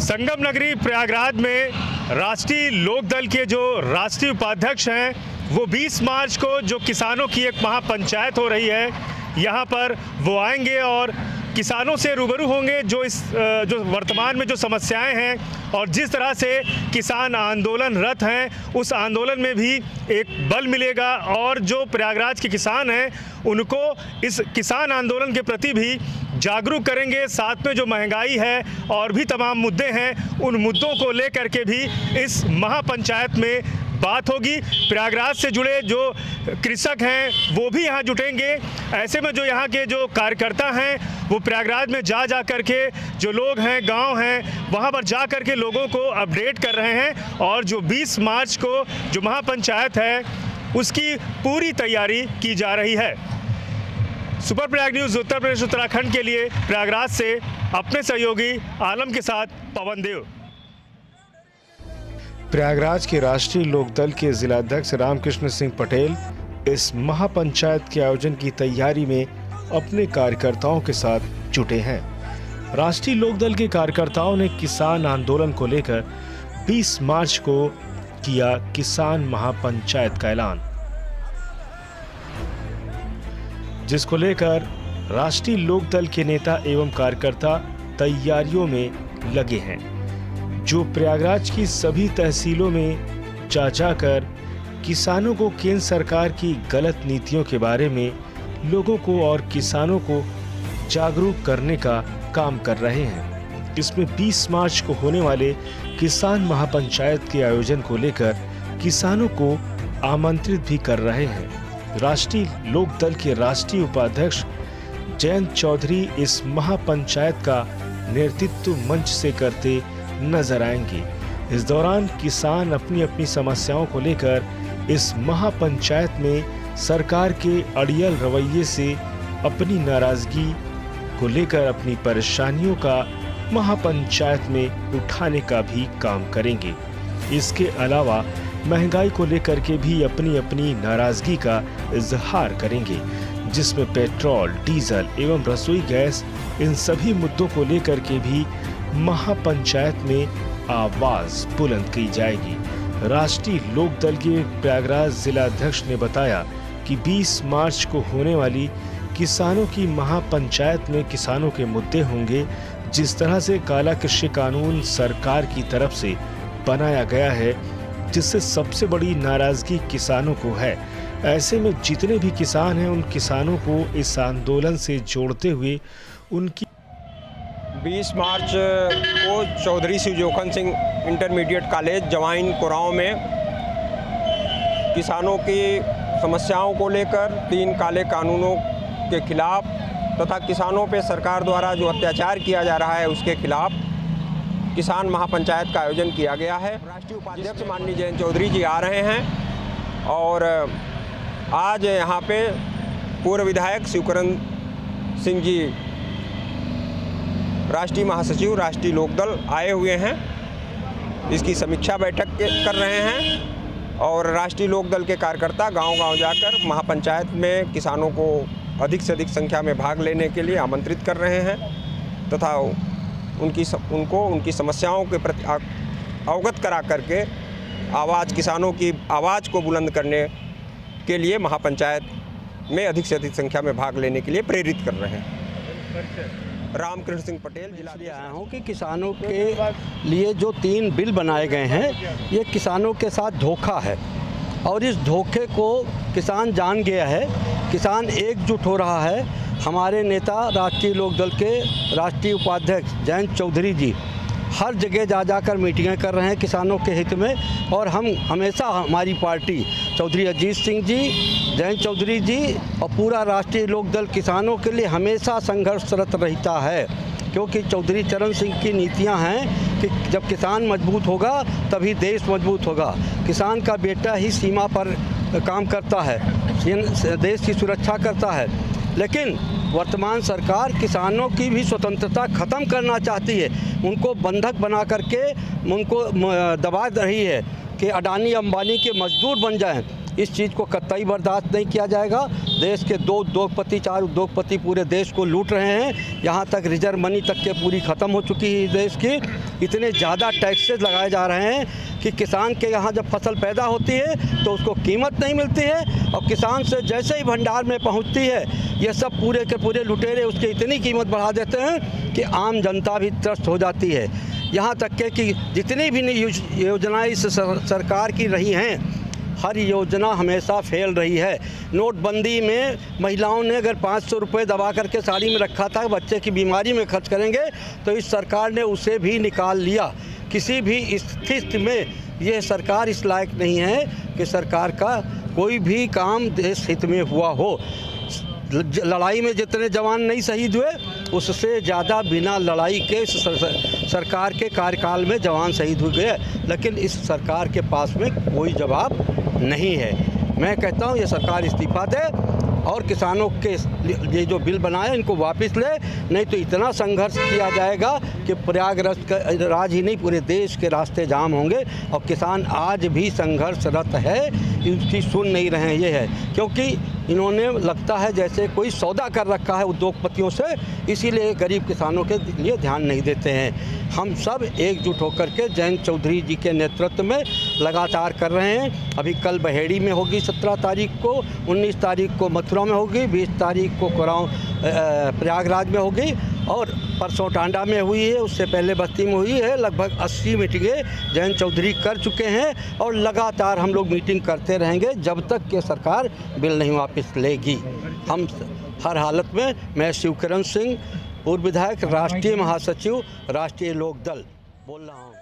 संगम नगरी प्रयागराज में राष्ट्रीय लोकदल के जो राष्ट्रीय उपाध्यक्ष हैं वो 20 मार्च को जो किसानों की एक महापंचायत हो रही है यहाँ पर वो आएंगे और किसानों से रूबरू होंगे। जो वर्तमान में जो समस्याएं हैं और जिस तरह से किसान आंदोलनरत हैं उस आंदोलन में भी एक बल मिलेगा और जो प्रयागराज के किसान हैं उनको इस किसान आंदोलन के प्रति भी जागरूक करेंगे। साथ में जो महंगाई है और भी तमाम मुद्दे हैं उन मुद्दों को लेकर के भी इस महापंचायत में बात होगी। प्रयागराज से जुड़े जो कृषक हैं वो भी यहाँ जुटेंगे। ऐसे में जो यहाँ के जो कार्यकर्ता हैं वो प्रयागराज में जा कर के जो लोग हैं गांव हैं वहाँ पर जा कर के लोगों को अपडेट कर रहे हैं और जो 20 मार्च को जो महापंचायत है उसकी पूरी तैयारी की जा रही है। सुपर प्रयाग न्यूज़ उत्तर प्रदेश उत्तराखंड के लिए प्रयागराज से अपने सहयोगी आलम के साथ पवन देव। प्रयागराज के राष्ट्रीय लोकदल के जिलाध्यक्ष रामकृष्ण सिंह पटेल इस महापंचायत के आयोजन की तैयारी में अपने कार्यकर्ताओं के साथ जुटे हैं। राष्ट्रीय लोकदल के कार्यकर्ताओं ने किसान आंदोलन को लेकर 20 मार्च को किया किसान महापंचायत का ऐलान, जिसको लेकर राष्ट्रीय लोकदल के नेता एवं कार्यकर्ता तैयारियों में लगे हैं। जो प्रयागराज की सभी तहसीलों में जाकर किसानों को केंद्र सरकार की गलत नीतियों के बारे में लोगों को और किसानों को जागरूक करने का काम कर रहे हैं। इसमें 20 मार्च को होने वाले किसान महापंचायत के आयोजन को लेकर किसानों को आमंत्रित भी कर रहे हैं। राष्ट्रीय लोकदल के राष्ट्रीय उपाध्यक्ष जयंत चौधरी इस महापंचायत का नेतृत्व मंच से करते नजर आएंगे। इस दौरान किसान अपनी अपनी समस्याओं को लेकर इस महापंचायत में सरकार के अड़ियल रवैये से अपनी नाराजगी को लेकर अपनी परेशानियों का महापंचायत में उठाने का भी काम करेंगे। इसके अलावा महंगाई को लेकर के भी अपनी अपनी नाराजगी का इजहार करेंगे, जिसमें पेट्रोल, डीजल एवं रसोई गैस इन सभी मुद्दों को लेकर के भी महापंचायत में आवाज बुलंद की जाएगी। राष्ट्रीय लोकदल के प्रयागराज जिलाध्यक्ष ने बताया कि 20 मार्च को होने वाली किसानों की महापंचायत में किसानों के मुद्दे होंगे। जिस तरह से काला कृषि कानून सरकार की तरफ से बनाया गया है, जिससे सबसे बड़ी नाराजगी किसानों को है, ऐसे में जितने भी किसान हैं उन किसानों को इस आंदोलन से जोड़ते हुए उनकी 20 मार्च को चौधरी शिवजोखन सिंह इंटरमीडिएट कॉलेज जवाइन कोरांव में किसानों की समस्याओं को लेकर 3 काले कानूनों के खिलाफ तथा किसानों पे सरकार द्वारा जो अत्याचार किया जा रहा है उसके खिलाफ किसान महापंचायत का आयोजन किया गया है। राष्ट्रीय उपाध्यक्ष माननीय जयंत चौधरी जी आ रहे हैं और आज यहाँ पे पूर्व विधायक शिवकरण सिंह जी राष्ट्रीय महासचिव राष्ट्रीय लोकदल आए हुए हैं। इसकी समीक्षा बैठक कर रहे हैं और राष्ट्रीय लोकदल के कार्यकर्ता गांव-गांव जाकर महापंचायत में किसानों को अधिक से अधिक संख्या में भाग लेने के लिए आमंत्रित कर रहे हैं तथा उनकी समस्याओं के प्रति अवगत करा करके किसानों की आवाज़ को बुलंद करने के लिए महापंचायत में अधिक से अधिक संख्या में भाग लेने के लिए प्रेरित कर रहे हैं। रामकृष्ण सिंह पटेल जिला आया हूँ कि किसानों के लिए जो 3 बिल बनाए गए हैं ये किसानों के साथ धोखा है और इस धोखे को किसान जान गया है। किसान एकजुट हो रहा है। हमारे नेता राष्ट्रीय लोकदल के राष्ट्रीय उपाध्यक्ष जयंत चौधरी जी हर जगह जाकर मीटिंगें कर रहे हैं किसानों के हित में और हम हमेशा हमारी पार्टी चौधरी अजीत सिंह जी, जयंत चौधरी जी और पूरा राष्ट्रीय लोकदल किसानों के लिए हमेशा संघर्षरत रहता है, क्योंकि चौधरी चरण सिंह की नीतियां हैं कि जब किसान मजबूत होगा तभी देश मजबूत होगा। किसान का बेटा ही सीमा पर काम करता है, देश की सुरक्षा करता है। लेकिन वर्तमान सरकार किसानों की भी स्वतंत्रता ख़त्म करना चाहती है। उनको बंधक बना करके उनको दबा रही है कि अडानी अंबानी के मजदूर बन जाएं। इस चीज़ को कतई बर्दाश्त नहीं किया जाएगा। देश के 2 उद्योगपति 4 उद्योगपति पूरे देश को लूट रहे हैं। यहाँ तक रिजर्व मनी तक के पूरी ख़त्म हो चुकी है देश की। इतने ज़्यादा टैक्सेस लगाए जा रहे हैं कि किसान के यहाँ जब फसल पैदा होती है तो उसको कीमत नहीं मिलती है, और किसान से जैसे ही भंडार में पहुँचती है ये सब पूरे के पूरे लुटेरे उसकी इतनी कीमत बढ़ा देते हैं कि आम जनता भी त्रस्त हो जाती है। यहाँ तक के कि जितनी भी योजनाएं इस सरकार की रही हैं, हर योजना हमेशा फेल रही है। नोटबंदी में महिलाओं ने अगर 500 रुपये दबा करके साड़ी में रखा था, बच्चे की बीमारी में खर्च करेंगे, तो इस सरकार ने उसे भी निकाल लिया। किसी भी स्थिति में यह सरकार इस लायक नहीं है कि सरकार का कोई भी काम देश हित में हुआ हो। लड़ाई में जितने जवान नहीं शहीद हुए, उससे ज़्यादा बिना लड़ाई के सरकार के कार्यकाल में जवान शहीद हो गए, लेकिन इस सरकार के पास में कोई जवाब नहीं है। मैं कहता हूँ ये सरकार इस्तीफा दे और किसानों के ये जो बिल बनाए इनको वापस ले, नहीं तो इतना संघर्ष किया जाएगा कि प्रयागराज ही नहीं पूरे देश के रास्ते जाम होंगे। और किसान आज भी संघर्षरत है, इनकी सुन नहीं रहे हैं। ये है क्योंकि इन्होंने लगता है जैसे कोई सौदा कर रखा है उद्योगपतियों से, इसीलिए गरीब किसानों के लिए ध्यान नहीं देते हैं। हम सब एकजुट होकर के जयंत चौधरी जी के नेतृत्व में लगातार कर रहे हैं। अभी कल बहेड़ी में होगी 17 तारीख को, 19 तारीख को मथुरा में होगी, 20 तारीख को प्रयागराज में होगी, और परसों टांडा में हुई है, उससे पहले बस्ती में हुई है। लगभग 80 मीटिंगें जयंत चौधरी कर चुके हैं और लगातार हम लोग मीटिंग करते रहेंगे जब तक कि सरकार बिल नहीं वापस लेगी। हम हर हालत में, मैं शिवकरण सिंह, पूर्व विधायक, राष्ट्रीय महासचिव, राष्ट्रीय लोकदल बोल रहा हूँ।